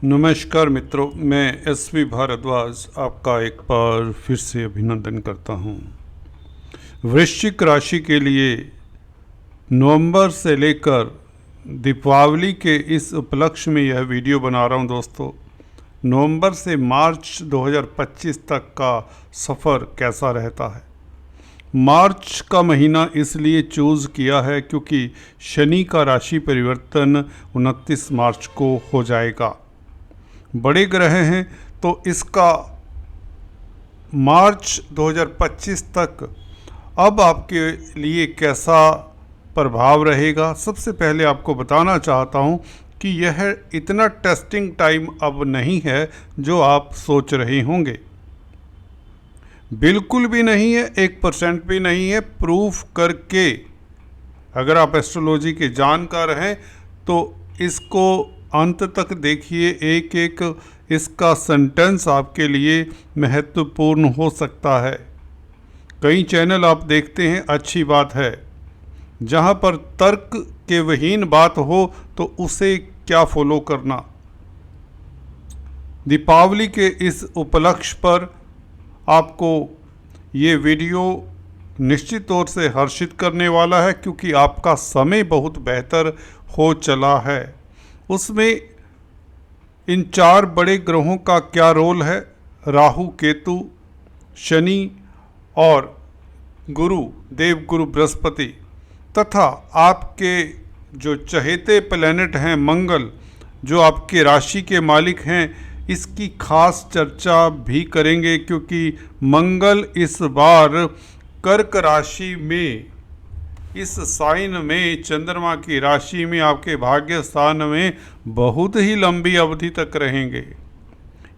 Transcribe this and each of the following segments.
नमस्कार मित्रों, मैं एसवी भारद्वाज आपका एक बार फिर से अभिनंदन करता हूं। वृश्चिक राशि के लिए नवंबर से लेकर दीपावली के इस उपलक्ष्य में यह वीडियो बना रहा हूं। दोस्तों, नवंबर से मार्च 2025 तक का सफ़र कैसा रहता है। मार्च का महीना इसलिए चूज़ किया है क्योंकि शनि का राशि परिवर्तन 29 मार्च को हो जाएगा। बड़े ग्रह हैं तो इसका मार्च 2025 तक अब आपके लिए कैसा प्रभाव रहेगा। सबसे पहले आपको बताना चाहता हूं कि यह इतना टेस्टिंग टाइम अब नहीं है जो आप सोच रहे होंगे। बिल्कुल भी नहीं है, 1% भी नहीं है। प्रूफ करके अगर आप एस्ट्रोलॉजी के जानकार हैं तो इसको अंत तक देखिए। एक एक इसका सेंटेंस आपके लिए महत्वपूर्ण हो सकता है। कई चैनल आप देखते हैं, अच्छी बात है, जहां पर तर्क के विहीन बात हो तो उसे क्या फॉलो करना। दीपावली के इस उपलक्ष्य पर आपको ये वीडियो निश्चित तौर से हर्षित करने वाला है क्योंकि आपका समय बहुत बेहतर हो चला है। उसमें इन 4 बड़े ग्रहों का क्या रोल है, राहु, केतु, शनि और गुरु, देवगुरु बृहस्पति, तथा आपके जो चहेते प्लैनेट हैं मंगल, जो आपके राशि के मालिक हैं, इसकी खास चर्चा भी करेंगे क्योंकि मंगल इस बार कर्क राशि में, इस साइन में, चंद्रमा की राशि में, आपके भाग्य स्थान में बहुत ही लंबी अवधि तक रहेंगे।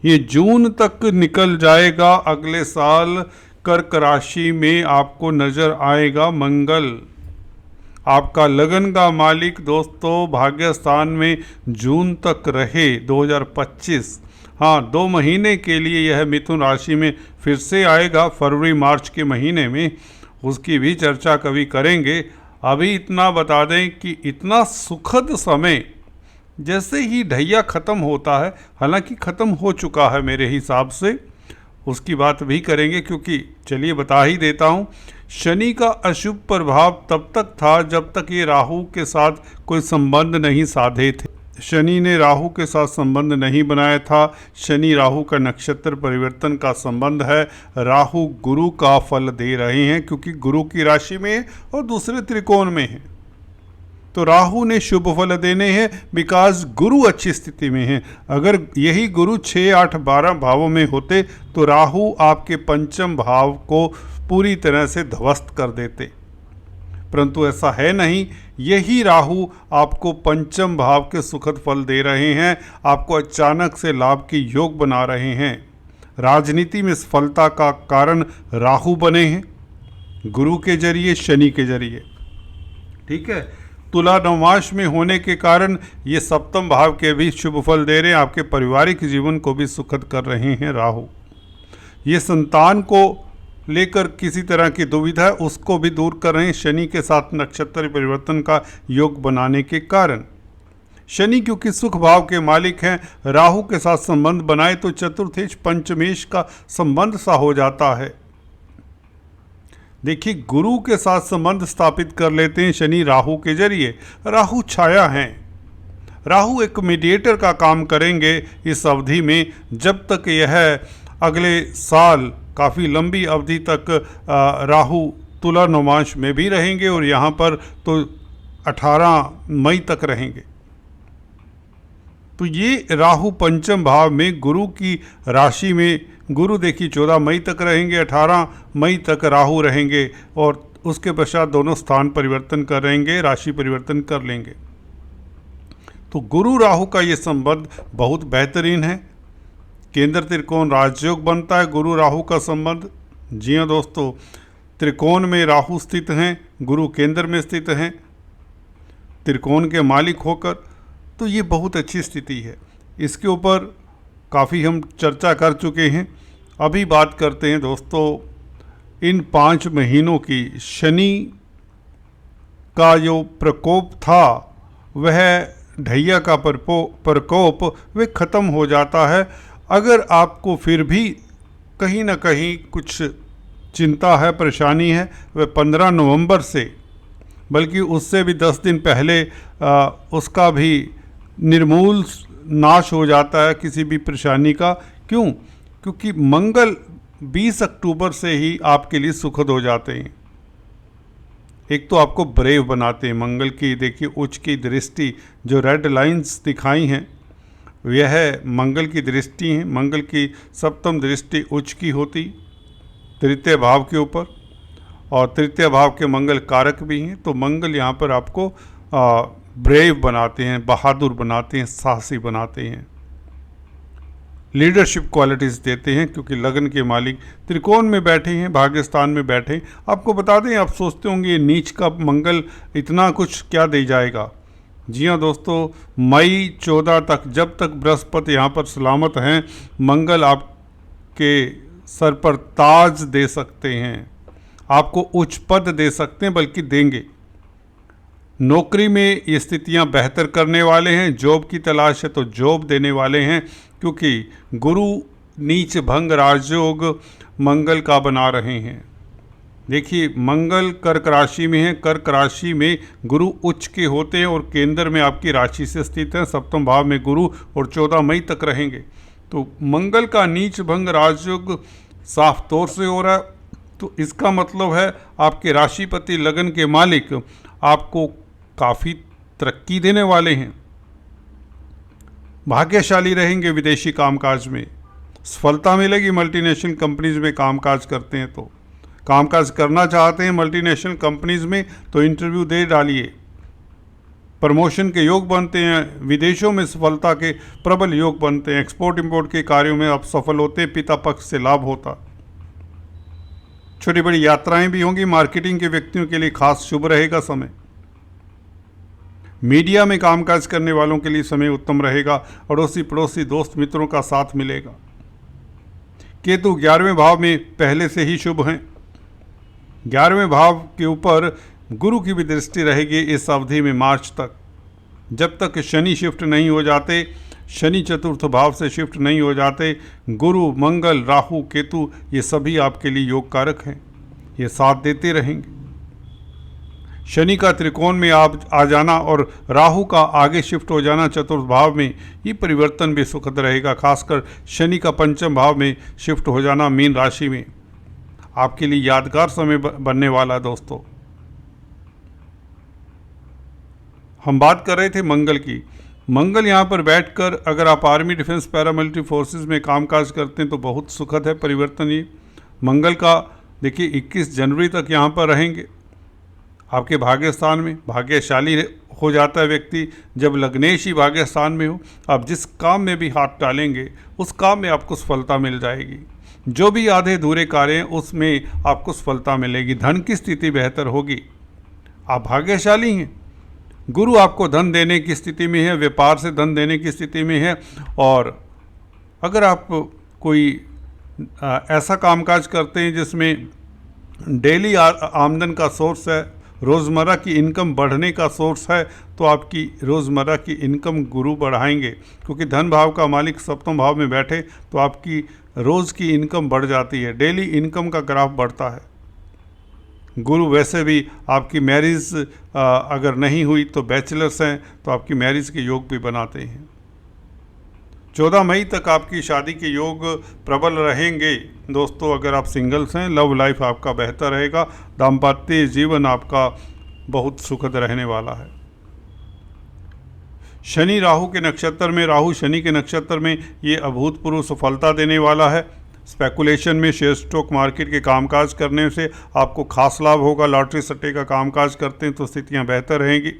ये जून तक निकल जाएगा। अगले साल कर्क राशि में आपको नजर आएगा मंगल, आपका लगन का मालिक। दोस्तों, भाग्य स्थान में जून तक रहे 2025। हाँ, 2 महीने के लिए यह मिथुन राशि में फिर से आएगा फरवरी मार्च के महीने में। उसकी भी चर्चा कभी करेंगे। अभी इतना बता दें कि इतना सुखद समय जैसे ही ढैया ख़त्म होता है, हालांकि ख़त्म हो चुका है मेरे हिसाब से, उसकी बात भी करेंगे क्योंकि चलिए बता ही देता हूँ। शनि का अशुभ प्रभाव तब तक था जब तक ये राहु के साथ कोई संबंध नहीं साधे थे। शनि ने राहु के साथ संबंध नहीं बनाया था। शनि राहु का नक्षत्र परिवर्तन का संबंध है। राहु गुरु का फल दे रहे हैं क्योंकि गुरु की राशि में है और दूसरे त्रिकोण में है, तो राहु ने शुभ फल देने हैं बिकॉज गुरु अच्छी स्थिति में है। अगर यही गुरु 6, 8, 12 भावों में होते तो राहु आपके पंचम भाव को पूरी तरह से ध्वस्त कर देते, परंतु ऐसा है नहीं। यही राहु आपको पंचम भाव के सुखद फल दे रहे हैं, आपको अचानक से लाभ के योग बना रहे हैं। राजनीति में सफलता का कारण राहु बने हैं, गुरु के जरिए, शनि के जरिए। ठीक है, तुला नवमाश में होने के कारण ये सप्तम भाव के भी शुभ फल दे रहे हैं। आपके पारिवारिक जीवन को भी सुखद कर रहे हैं राहु। ये संतान को लेकर किसी तरह की दुविधा है उसको भी दूर कर रहे हैं शनि के साथ नक्षत्र परिवर्तन का योग बनाने के कारण। शनि क्योंकि सुख भाव के मालिक हैं, राहु के साथ संबंध बनाए तो चतुर्थेश पंचमेश का संबंध सा हो जाता है। देखिए, गुरु के साथ संबंध स्थापित कर लेते हैं शनि राहु के जरिए। राहु छाया हैं, राहु एक मीडिएटर का काम करेंगे इस अवधि में, जब तक यह अगले साल काफ़ी लंबी अवधि तक राहु तुला नवमांश में भी रहेंगे और यहाँ पर तो 18 मई तक रहेंगे। तो ये राहु पंचम भाव में गुरु की राशि में, गुरु देखिए 14 मई तक रहेंगे, 18 मई तक राहु रहेंगे और उसके पश्चात दोनों स्थान परिवर्तन करेंगे, राशि परिवर्तन कर लेंगे। तो गुरु राहु का ये संबंध बहुत बेहतरीन है। केंद्र त्रिकोण राजयोग बनता है गुरु राहु का संबंध। जी हाँ दोस्तों, त्रिकोण में राहु स्थित हैं, गुरु केंद्र में स्थित हैं त्रिकोण के मालिक होकर, तो ये बहुत अच्छी स्थिति है। इसके ऊपर काफ़ी हम चर्चा कर चुके हैं। अभी बात करते हैं दोस्तों इन 5 महीनों की। शनि का जो प्रकोप था वह ढैया का प्रकोप वे ख़त्म हो जाता है। अगर आपको फिर भी कहीं ना कहीं कुछ चिंता है, परेशानी है, वह 15 नवंबर से, बल्कि उससे भी 10 दिन पहले उसका भी निर्मूल नाश हो जाता है किसी भी परेशानी का। क्यों? क्योंकि मंगल 20 अक्टूबर से ही आपके लिए सुखद हो जाते हैं। एक तो आपको ब्रेव बनाते हैं मंगल की, देखिए उच्च की दृष्टि, जो रेड लाइंस दिखाई हैं यह मंगल की दृष्टि है। मंगल की सप्तम दृष्टि उच्च की होती तृतीय भाव के ऊपर, और तृतीय भाव के मंगल कारक भी हैं। तो मंगल यहाँ पर आपको ब्रेव बनाते हैं, बहादुर बनाते हैं, साहसी बनाते हैं, लीडरशिप क्वालिटीज़ देते हैं, क्योंकि लगन के मालिक त्रिकोण में बैठे हैं, भाग्यस्थान में बैठे हैं। आपको बता दें, आप सोचते होंगे ये नीच का मंगल इतना कुछ क्या दे जाएगा। जी हाँ दोस्तों, मई 14 तक, जब तक बृहस्पति यहाँ पर सलामत हैं, मंगल आपके सर पर ताज दे सकते हैं, आपको उच्च पद दे सकते हैं, बल्कि देंगे। नौकरी में ये स्थितियाँ बेहतर करने वाले हैं। जॉब की तलाश है तो जॉब देने वाले हैं, क्योंकि गुरु नीच भंग राजयोग मंगल का बना रहे हैं। देखिए मंगल कर्क राशि में है, कर्क राशि में गुरु उच्च के होते हैं और केंद्र में आपकी राशि से स्थित है, सप्तम भाव में गुरु, और 14 मई तक रहेंगे। तो मंगल का नीच भंग राजयोग साफ तौर से हो रहा है। तो इसका मतलब है आपके राशिपति लगन के मालिक आपको काफ़ी तरक्की देने वाले हैं, भाग्यशाली रहेंगे। विदेशी कामकाज में सफलता मिलेगी। मल्टीनेशनल कंपनीज में कामकाज करते हैं तो, कामकाज करना चाहते हैं मल्टीनेशनल कंपनीज में तो इंटरव्यू दे डालिए, प्रमोशन के योग बनते हैं। विदेशों में सफलता के प्रबल योग बनते हैं। एक्सपोर्ट इंपोर्ट के कार्यों में आप सफल होते हैं, पिता पक्ष से लाभ होता। छोटी बड़ी यात्राएं भी होंगी। मार्केटिंग के व्यक्तियों के लिए खास शुभ रहेगा समय। मीडिया में कामकाज करने वालों के लिए समय उत्तम रहेगा। अड़ोसी पड़ोसी दोस्त मित्रों का साथ मिलेगा। केतु 11वें भाव में पहले से ही शुभ हैं। 11वें भाव के ऊपर गुरु की भी दृष्टि रहेगी इस अवधि में, मार्च तक, जब तक शनि शिफ्ट नहीं हो जाते, शनि चतुर्थ भाव से शिफ्ट नहीं हो जाते। गुरु, मंगल, राहु, केतु ये सभी आपके लिए योग कारक हैं, ये साथ देते रहेंगे। शनि का त्रिकोण में आप आ जाना और राहु का आगे शिफ्ट हो जाना चतुर्थ भाव में, ये परिवर्तन भी सुखद रहेगा। खासकर शनि का पंचम भाव में शिफ्ट हो जाना मीन राशि में आपके लिए यादगार समय बनने वाला है। दोस्तों हम बात कर रहे थे मंगल की। मंगल यहाँ पर बैठकर अगर आप आर्मी, डिफेंस, पैरामिलिट्री फोर्सेस में कामकाज करते हैं तो बहुत सुखद है परिवर्तन। ये मंगल का देखिए 21 जनवरी तक यहाँ पर रहेंगे आपके भाग्यस्थान में। भाग्यशाली हो जाता है व्यक्ति जब लग्नेश ही भाग्यस्थान में हो। आप जिस काम में भी हाथ डालेंगे उस काम में आपको सफलता मिल जाएगी। जो भी आधे अधूरे कार्य हैं उसमें आपको सफलता मिलेगी। धन की स्थिति बेहतर होगी। आप भाग्यशाली हैं। गुरु आपको धन देने की स्थिति में है, व्यापार से धन देने की स्थिति में है। और अगर आप कोई ऐसा कामकाज करते हैं जिसमें डेली आमदन का सोर्स है, रोज़मर्रा की इनकम बढ़ने का सोर्स है, तो आपकी रोज़मर्रा की इनकम गुरु बढ़ाएंगे। क्योंकि धन भाव का मालिक सप्तम भाव में बैठे तो आपकी रोज़ की इनकम बढ़ जाती है, डेली इनकम का ग्राफ बढ़ता है। गुरु वैसे भी आपकी मैरिज अगर नहीं हुई तो बैचलर्स हैं तो आपकी मैरिज के योग भी बनाते हैं। 14 मई तक आपकी शादी के योग प्रबल रहेंगे। दोस्तों अगर आप सिंगल्स हैं, लव लाइफ आपका बेहतर रहेगा। दाम्पत्य जीवन आपका बहुत सुखद रहने वाला है। शनि राहु के नक्षत्र में, राहु शनि के नक्षत्र में, ये अभूतपूर्व सफलता देने वाला है। स्पेकुलेशन में, शेयर स्टॉक मार्केट के कामकाज करने से आपको खास लाभ होगा। लॉटरी सट्टे का कामकाज करते हैं तो स्थितियां बेहतर रहेंगी।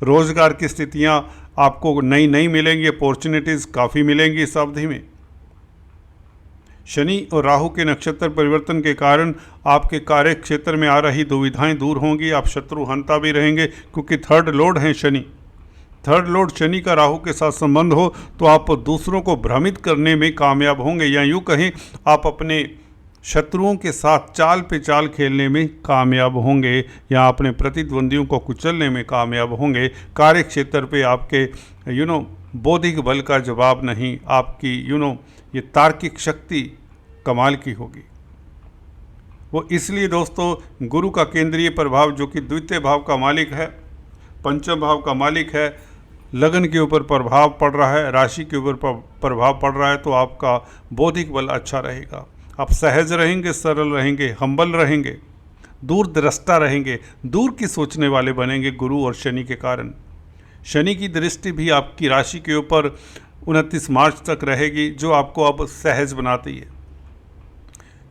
रोज़गार की स्थितियां आपको नई मिलेंगी, अपॉर्चुनिटीज़ काफ़ी मिलेंगी इस अवधि में। शनि और राहु के नक्षत्र परिवर्तन के कारण आपके कार्य क्षेत्र में आ रही दुविधाएं दूर होंगी। आप शत्रुहंता भी रहेंगे क्योंकि थर्ड लॉर्ड हैं शनि। थर्ड लॉर्ड शनि का राहु के साथ संबंध हो तो आप दूसरों को भ्रमित करने में कामयाब होंगे, या यूँ कहें आप अपने शत्रुओं के साथ चाल पे चाल खेलने में कामयाब होंगे या अपने प्रतिद्वंदियों को कुचलने में कामयाब होंगे। कार्य क्षेत्र पे आपके बौद्धिक बल का जवाब नहीं, आपकी ये तार्किक शक्ति कमाल की होगी। वो इसलिए दोस्तों गुरु का केंद्रीय प्रभाव जो कि द्वितीय भाव का मालिक है, पंचम भाव का मालिक है, लगन के ऊपर प्रभाव पड़ रहा है, राशि के ऊपर प्रभाव पड़ रहा है, तो आपका बौद्धिक बल अच्छा रहेगा। आप सहज रहेंगे, सरल रहेंगे, हम्बल रहेंगे, दूरदृष्टा रहेंगे, दूर की सोचने वाले बनेंगे गुरु और शनि के कारण। शनि की दृष्टि भी आपकी राशि के ऊपर 29 मार्च तक रहेगी, जो आपको अब सहज बनाती है।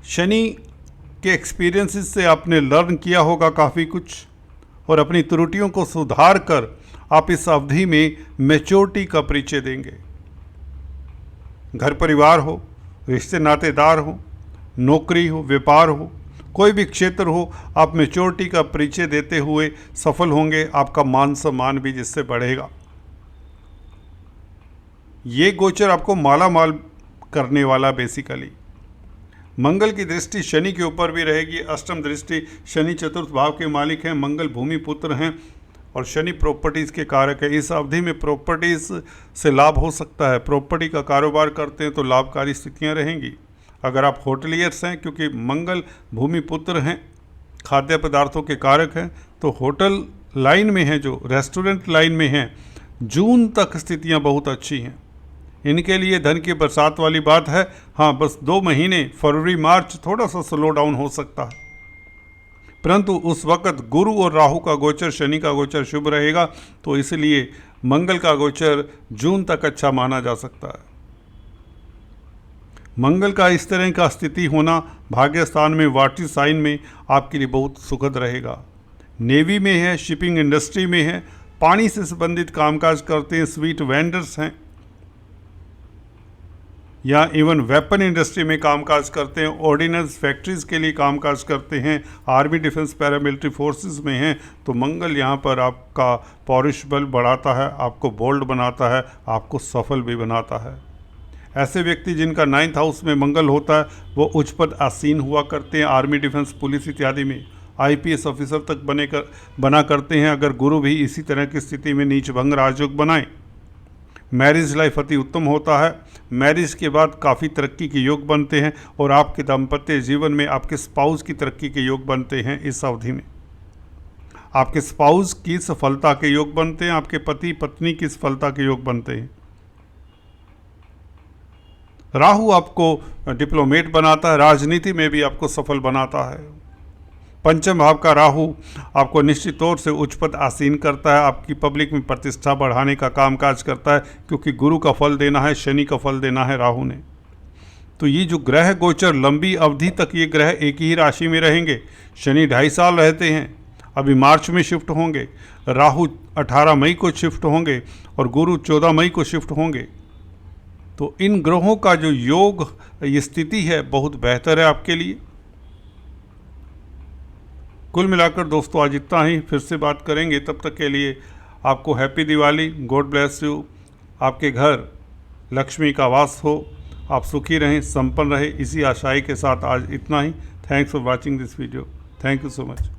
शनि के एक्सपीरियंसेस से आपने लर्न किया होगा काफ़ी कुछ, और अपनी त्रुटियों को सुधार कर आप इस अवधि में मैच्योरिटी का परिचय देंगे। घर परिवार हो, रिश्ते नातेदार हो, नौकरी हो, व्यापार हो, कोई भी क्षेत्र हो, आप मैच्योरिटी का परिचय देते हुए सफल होंगे। आपका मान सम्मान भी जिससे बढ़ेगा। ये गोचर आपको माला माल करने वाला बेसिकली। मंगल की दृष्टि शनि के ऊपर भी रहेगी। अष्टम दृष्टि, शनि चतुर्थ भाव के मालिक हैं, मंगल भूमि पुत्र हैं और शनि प्रॉपर्टीज़ के कारक है। इस अवधि में प्रॉपर्टीज़ से लाभ हो सकता है। प्रॉपर्टी का कारोबार करते हैं तो लाभकारी स्थितियां रहेंगी। अगर आप होटलियर्स हैं, क्योंकि मंगल भूमि पुत्र हैं, खाद्य पदार्थों के कारक हैं, तो होटल लाइन में हैं, जो रेस्टोरेंट लाइन में हैं, जून तक स्थितियां बहुत अच्छी हैं। इनके लिए धन की बरसात वाली बात है। हाँ, बस 2 महीने फरवरी मार्च थोड़ा सा स्लो डाउन हो सकता है, परंतु उस वक़्त गुरु और राहु का गोचर, शनि का गोचर शुभ रहेगा, तो इसलिए मंगल का गोचर जून तक अच्छा माना जा सकता है। मंगल का इस तरह का स्थिति होना भाग्य स्थान में, वाटी साइन में आपके लिए बहुत सुखद रहेगा। नेवी में है, शिपिंग इंडस्ट्री में है, पानी से संबंधित कामकाज करते हैं, स्वीट वेंडर्स हैं, या इवन वेपन इंडस्ट्री में कामकाज करते हैं, ऑर्डिनेंस फैक्ट्रीज़ के लिए कामकाज करते हैं, आर्मी डिफेंस पैरामिलिट्री फोर्सेस में हैं, तो मंगल यहाँ पर आपका पौरुष बल बढ़ाता है, आपको बोल्ड बनाता है, आपको सफल भी बनाता है। ऐसे व्यक्ति जिनका 9th हाउस में मंगल होता है वो उच्च पद आसीन हुआ करते हैं, आर्मी डिफेंस पुलिस इत्यादि में IPS ऑफिसर तक बना करते हैं, अगर गुरु भी इसी तरह की स्थिति में नीच भंग राजयोग बनाए। मैरिज लाइफ अति उत्तम होता है। मैरिज के बाद काफ़ी तरक्की के योग बनते हैं और आपके दाम्पत्य जीवन में आपके स्पाउस की तरक्की के योग बनते हैं। इस अवधि में आपके स्पाउस की सफलता के योग बनते हैं, आपके पति पत्नी की सफलता के योग बनते हैं। राहु आपको डिप्लोमेट बनाता है, राजनीति में भी आपको सफल बनाता है। पंचम भाव का राहु आपको निश्चित तौर से उच्च पद आसीन करता है, आपकी पब्लिक में प्रतिष्ठा बढ़ाने का कामकाज करता है, क्योंकि गुरु का फल देना है, शनि का फल देना है राहु ने। तो ये जो ग्रह गोचर लंबी अवधि तक ये ग्रह एक ही राशि में रहेंगे। शनि 2.5 साल रहते हैं, अभी मार्च में शिफ्ट होंगे, राहु 18 मई को शिफ्ट होंगे और गुरु 14 मई को शिफ्ट होंगे। तो इन ग्रहों का जो योग, ये स्थिति है, बहुत बेहतर है आपके लिए। कुल मिलाकर दोस्तों आज इतना ही, फिर से बात करेंगे, तब तक के लिए आपको happy Diwali, God bless you. आपके घर लक्ष्मी का वास हो, आप सुखी रहें, संपन्न रहें, इसी आशाई के साथ आज इतना ही। Thanks for watching this video. Thank you so much.